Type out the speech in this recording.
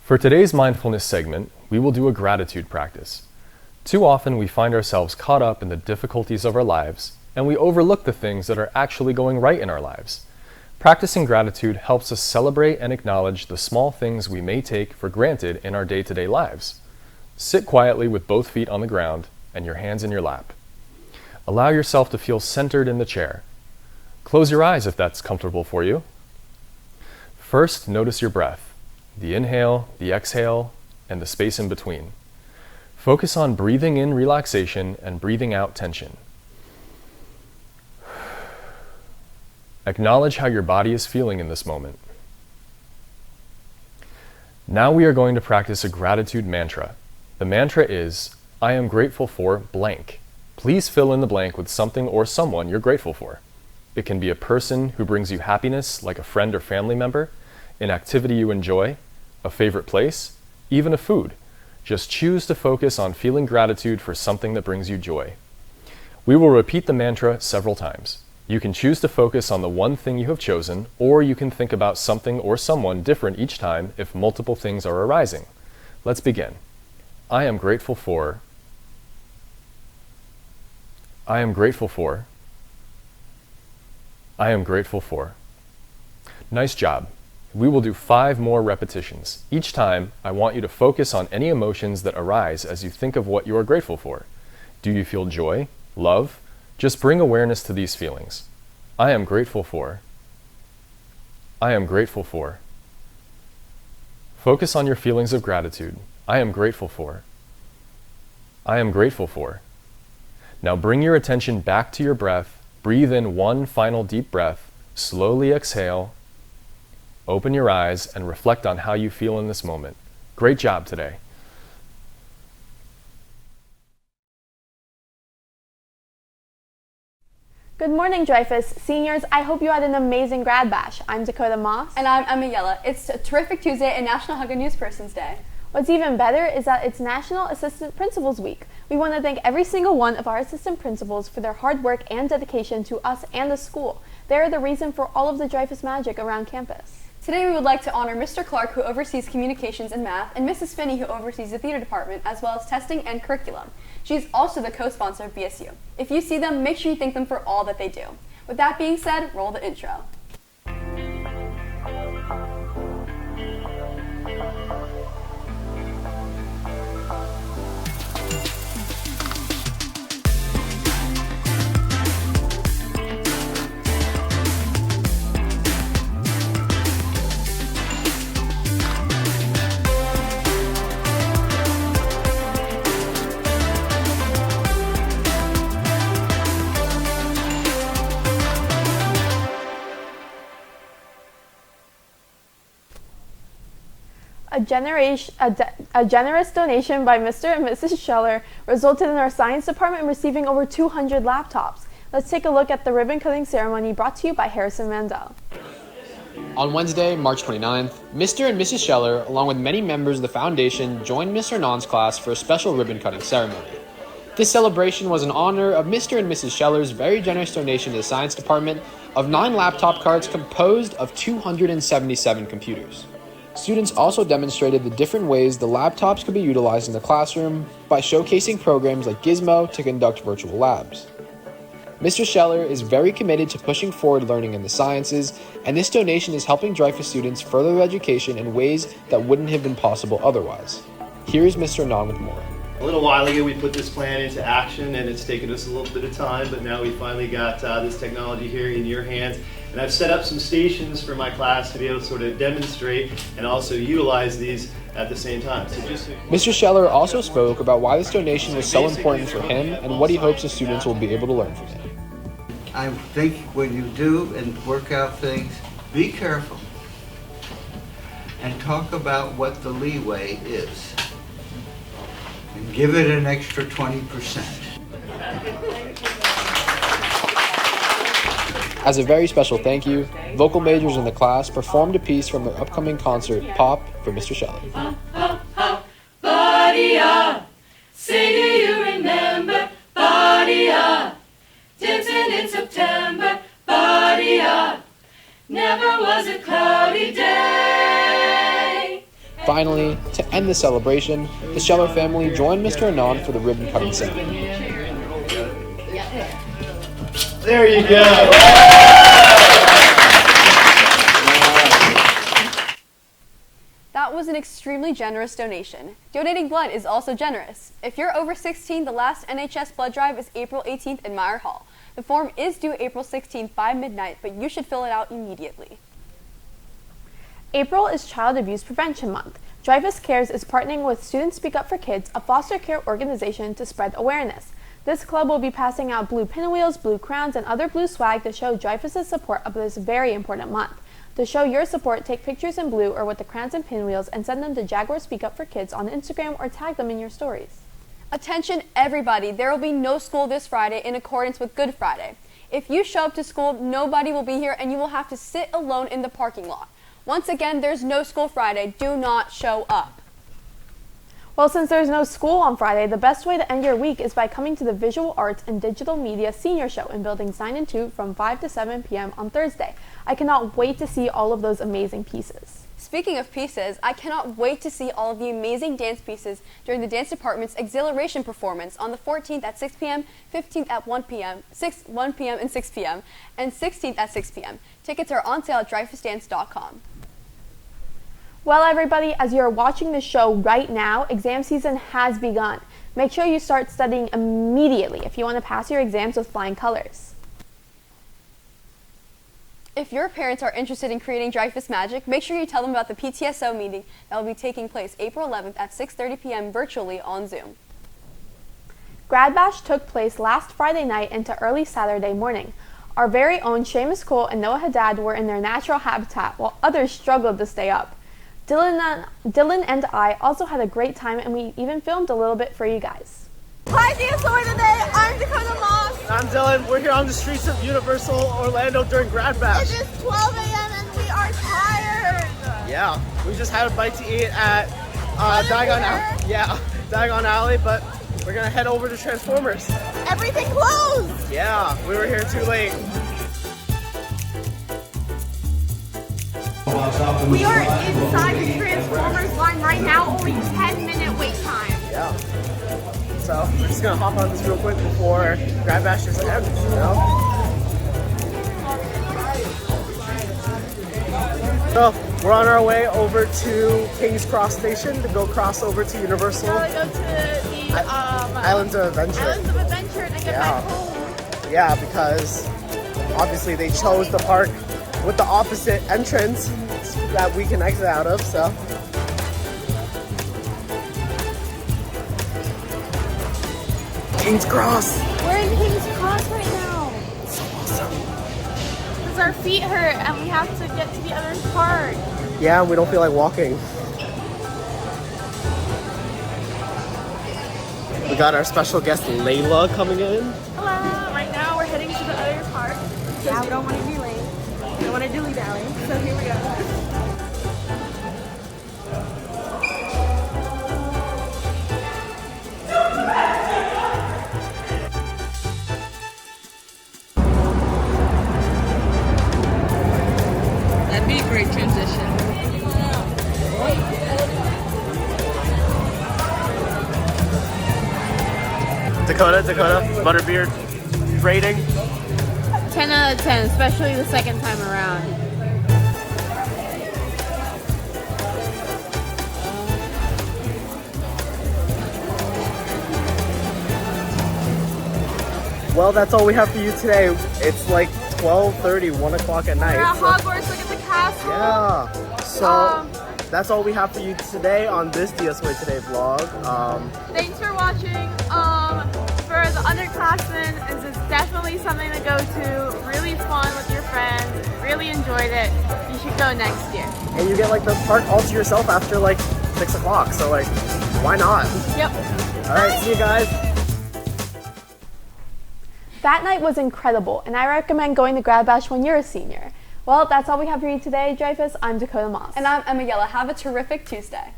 For today's mindfulness segment, we will do a gratitude practice. Too often we find ourselves caught up in the difficulties of our lives, and we overlook the things that are actually going right in our lives. Practicing gratitude helps us celebrate and acknowledge the small things we may take for granted in our day-to-day lives. Sit quietly with both feet on the ground and your hands in your lap. Allow yourself to feel centered in the chair. Close your eyes if that's comfortable for you. First, notice your breath. The inhale, the exhale, and the space in between. Focus on breathing in relaxation and breathing out tension. Acknowledge how your body is feeling in this moment. Now we are going to practice a gratitude mantra. The mantra is, I am grateful for blank. Please fill in the blank with something or someone you're grateful for. It can be a person who brings you happiness, like a friend or family member, an activity you enjoy, a favorite place, even a food. Just choose to focus on feeling gratitude for something that brings you joy. We will repeat the mantra several times. You can choose to focus on the one thing you have chosen, or you can think about something or someone different each time if multiple things are arising. Let's begin. I am grateful for. I am grateful for. I am grateful for. Nice job. We will do 5 more repetitions. Each time, I want you to focus on any emotions that arise as you think of what you are grateful for. Do you feel joy? Love? Just bring awareness to these feelings. I am grateful for. I am grateful for. Focus on your feelings of gratitude. I am grateful for. I am grateful for. Now bring your attention back to your breath. Breathe in one final deep breath. Slowly exhale. Open your eyes and reflect on how you feel in this moment. Great job today. Good morning, Dreyfus. Seniors, I hope you had an amazing grad bash. I'm Dakota Moss. And I'm Emma Yella. It's a terrific Tuesday and National Hug a Newsperson's Day. What's even better is that it's National Assistant Principals Week. We want to thank every single one of our assistant principals for their hard work and dedication to us and the school. They're the reason for all of the Dreyfus magic around campus. Today we would like to honor Mr. Clark, who oversees communications and math, and Mrs. Finney, who oversees the theater department, as well as testing and curriculum. She's also the co-sponsor of BSU. If you see them, make sure you thank them for all that they do. With that being said, roll the intro. A generous donation by Mr. and Mrs. Scheller resulted in our science department receiving over 200 laptops. Let's take a look at the ribbon cutting ceremony brought to you by Harrison Mandel. On Wednesday, March 29th, Mr. and Mrs. Scheller, along with many members of the foundation, joined Mr. Non's class for a special ribbon cutting ceremony. This celebration was in honor of Mr. and Mrs. Scheller's very generous donation to the science department of 9 laptop carts composed of 277 computers. Students also demonstrated the different ways the laptops could be utilized in the classroom by showcasing programs like Gizmo to conduct virtual labs. Mr. Scheller is very committed to pushing forward learning in the sciences, and this donation is helping Dreyfus students further their education in ways that wouldn't have been possible otherwise. Here's Mr. Non with more. A little while ago we put this plan into action, and it's taken us a little bit of time, but now we finally got this technology here in your hands. And I've set up some stations for my class to be able to sort of demonstrate and also utilize these at the same time. Mr. Scheller also spoke about why this donation was so important for him and what he hopes the students will be able to learn from it. I think when you do and work out things, be careful and talk about what the leeway is and give it an extra 20%. As a very special thank you, vocal majors in the class performed a piece from their upcoming concert, Pop, for Mr. Scheller. Body-a, say do you remember? Body-a, dancing in September. Body-a, never was a cloudy day. Finally, to end the celebration, the Scheller family joined Mr. Anand for the ribbon cutting ceremony. There you go. That was an extremely generous donation. Donating blood is also generous. If you're over 16, the last NHS blood drive is April 18th in Meyer Hall. The form is due April 16th by midnight, but you should fill it out immediately. April is Child Abuse Prevention Month. Dreyfus Cares is partnering with Students Speak Up for Kids, a foster care organization, to spread awareness. This club will be passing out blue pinwheels, blue crowns, and other blue swag to show Dreyfus's support of this very important month. To show your support, take pictures in blue or with the crowns and pinwheels and send them to Jaguar Speak Up for Kids on Instagram or tag them in your stories. Attention everybody, there will be no school this Friday in accordance with Good Friday. If you show up to school, nobody will be here and you will have to sit alone in the parking lot. Once again, there's no school Friday. Do not show up. Well, since there's no school on Friday, the best way to end your week is by coming to the Visual Arts and Digital Media Senior Show in Buildings 9 and 2 from 5 to 7 p.m. on Thursday. I cannot wait to see all of those amazing pieces. Speaking of pieces, I cannot wait to see all of the amazing dance pieces during the dance department's Exhilaration performance on the 14th at 6 p.m., 15th at 1 p.m., 1 p.m. and 6 p.m., and 16th at 6 p.m. Tickets are on sale at dreyfusdance.com. Well, everybody, as you're watching the show right now, exam season has begun. Make sure you start studying immediately if you want to pass your exams with flying colors. If your parents are interested in creating Dreyfus Magic, make sure you tell them about the PTSO meeting that will be taking place April 11th at 6:30 p.m. virtually on Zoom. Grad Bash took place last Friday night into early Saturday morning. Our very own Seamus Cole and Noah Haddad were in their natural habitat while others struggled to stay up. Dylan and I also had a great time, and we even filmed a little bit for you guys. Hi, DSOA Today. I'm Dakota Moss. I'm Dylan. We're here on the streets of Universal Orlando during Grad Bash. It is 12 a.m. and we are tired. Yeah, we just had a bite to eat at Diagon Alley, but we're gonna head over to Transformers. Everything closed. Yeah, we were here too late. We are inside the Transformers line right now, only 10-minute wait time. Yeah. So we're just gonna hop on this real quick before Grad Bash just ends, you know? So we're on our way over to King's Cross Station to go cross over to Universal. Now we go to the Islands of Adventure. Islands of Adventure and get back home. Yeah, because obviously they chose the park with the opposite entrance that we can exit out of, so. King's Cross! We're in King's Cross right now. So awesome. Because our feet hurt and we have to get to the other part. Yeah, we don't feel like walking. We got our special guest Layla coming in. Hello. Right now we're heading to the other park because we don't want to be late. We don't want to dilly-dally. So here we go. That'd be a great transition. Dakota, Butterbeard, rating? 10 out of 10, especially the second time around. Well, that's all we have for you today. It's like 12:30, 1 o'clock at night. We're at so- Hogwarts, look at the castle. Yeah. So that's all we have for you today on this DSOA Today vlog. Thanks for watching. For the underclassmen, this is definitely something to go to. Really fun with your friends. Really enjoyed it. You should go next year. And you get like the park all to yourself after like 6 o'clock. So like, why not? Yep. All right, see you guys. That night was incredible, and I recommend going to Grad Bash when you're a senior. Well, that's all we have for you today, Dreyfus. I'm Dakota Moss. And I'm Emma Yella. Have a terrific Tuesday.